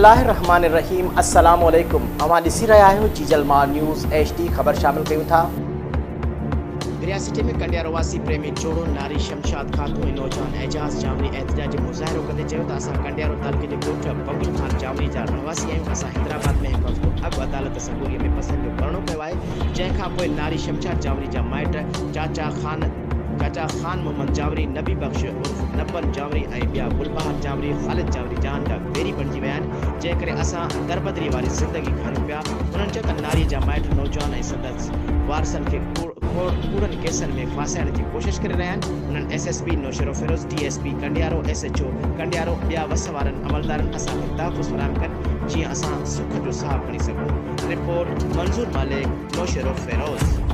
बिस्मिल्लाहिर्रहमानिर्रहीम। अस्सलाम वालेकुम। अवां ॾिसी रहिया आहियो जीजलमार न्यूज़ HD। ख़बर शामिल कयूं था। रियासत में कंडियारो वासी प्रेमी जोड़ो नारी शमशाद खातून ऐं नौजवान एजाज़ जामरी एहतजाज मुज़ाहिरो कंदे चयो त असां कंडियारो तालुके जे ॻोठ बबुल खान जामरी जा रहवासी आहियूं। असां हैदराबाद में हिकु हफ़्तो अॻु अदालत सबूरीअ में पसंदि जो करिणो पियो आहे, जंहिंखां पोइ नारी शमशाद जामरी जा माइट चाचा खान मोहम्मद जामरी, नबी बख्श उर्फ नब्बन जामरी ऐं ॿिया गुलबहार जामरी, ख़ालिद जामरी जान जा बेरी बणिजी विया आहिनि, जंहिं करे असां दरबदरी वारी ज़िंदगी खणूं पिया। उन्हनि चयो त नारीअ जा माइट नौजवान ऐं संदसि वारसनि खे कूड़नि केसनि में फासाइण जी कोशिशि करे रहिया आहिनि। उन्हनि SSP Naushahro Firoz, DSP Kandiaro, SHO Kandiaro, ॿिया वस वारनि अमलदारनि असांखे तहफ़ुज़ फ़राहम कनि जीअं असां सुख जो साहु खणी सघूं। रिपोर्ट मंज़ूर मालिक, नौशरो फिरोज़।